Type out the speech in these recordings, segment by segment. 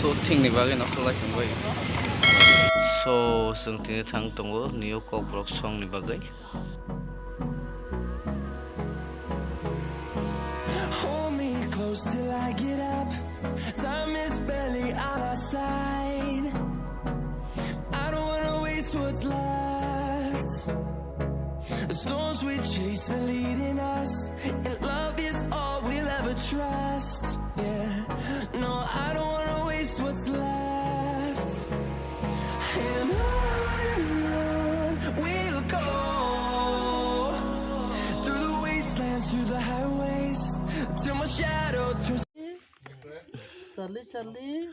shooting ni bagay na sulay kang bay. So sung tinitang tungo niyo kokborok song ni bagay. Hold me close till I get up. Time is barely on our side. I don't wanna waste what's left. The storms we chase are leading us, and love is all we'll ever trust. Yeah, no, I don't wanna waste what's left. And on we'll go, through the wastelands, through the highways, till my shadow turns. Charlie.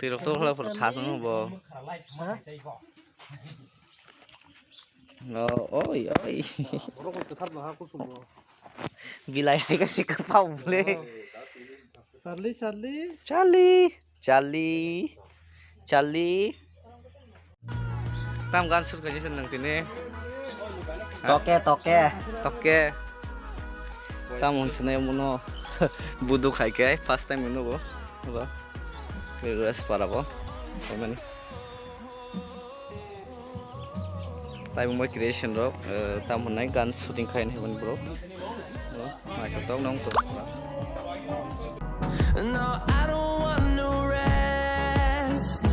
Tirok to hla for thas no bo. No, oi. Bilai hai ka sik pau le. Charlie. Tam gan sut ka jisan nang tine. Toke. Tam on sne muno. Budu khai ke first time muno bo. Ba. Res parabo. Pemani. Tai mo creation ro tam honai gan shooting khain heban bro. Mai ka tong nong to. No, I don't want no rest.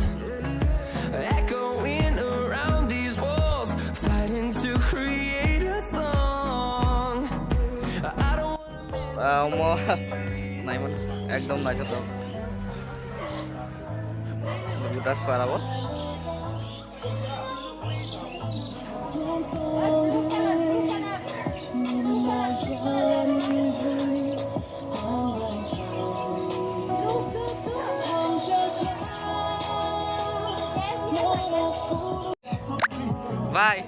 Echoing around these walls, fighting to create a song. I don't wanna Mo nai mon ekdom nai to. Budas parabo. Bye.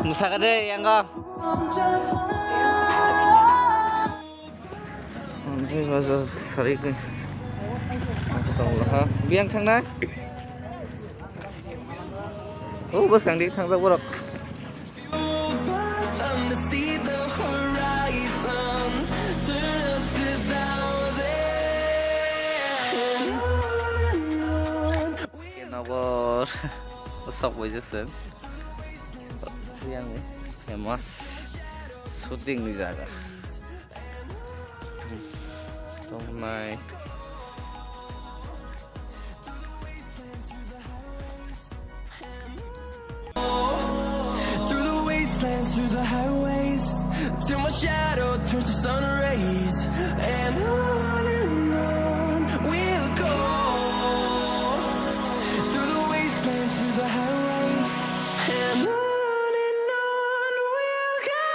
Musa ka deh yang kau. Ini masuk sari ke. Aku tahu lah. Biang thang na. Oh, bos kang di thang tak borok. Kenapa? Sok bojusen. Yang famous shooting di jaga. Tomai. Through the wastelands, through the highways, till my shadow turns to sun rays, and on we'll go. Through the wastelands, through the highways, and on we'll go.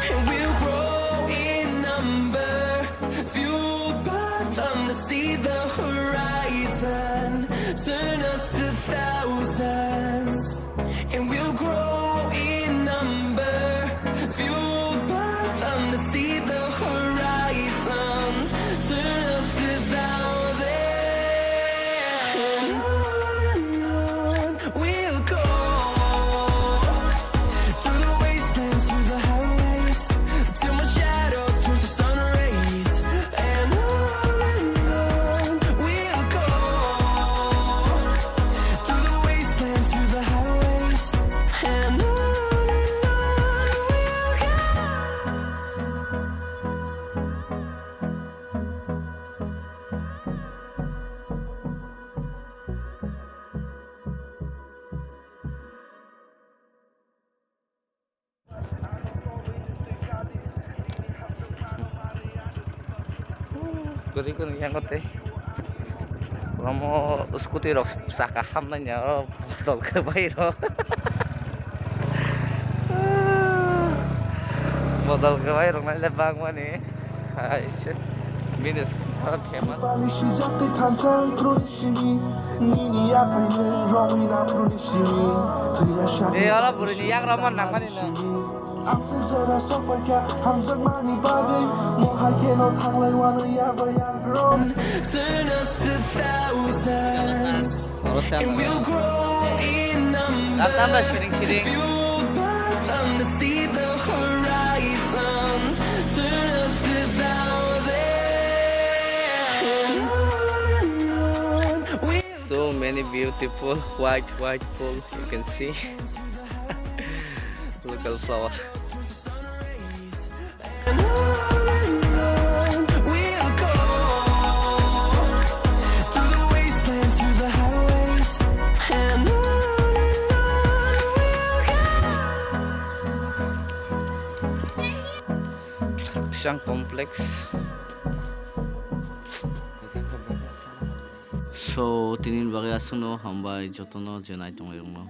And we'll grow in number, fueled by them to see the horizon, turn us to thousands. And we'll grow in number, fueled by them to see the horizon, turn us to thousands. And on we'll go, through the wastelands, through the highways, till my shadow turns to sun rays, and on we'll go. Through the wastelands, through the highways, and on Guri yang kote. Kamu skuti rok saka ham nanya botol ke bayro. Botol ke bayro na lebang mani. Hai shit. Binis sa famous. 빨리 시작돼 단장 프로니시니 니니 앞에 있는 롱이나 프로니시니 들려샤 Eh ala buruni yak raman nang mani na. 암승서라 속발까 함정 많이 받이 뭐하게 너 탕레와는 야바야 그런 Turn us to thousands Harus yang. And we'll grow in number Tambah siring-siring. Fueled by them to see the horizon Turn us to thousands And on we'll So many beautiful white pools you can see. Local flower. we'll go through the wastelands, through the highways, and on we'll go. Siyang complex. So tinin bagay asuno hambay jotono jenay tong irong no.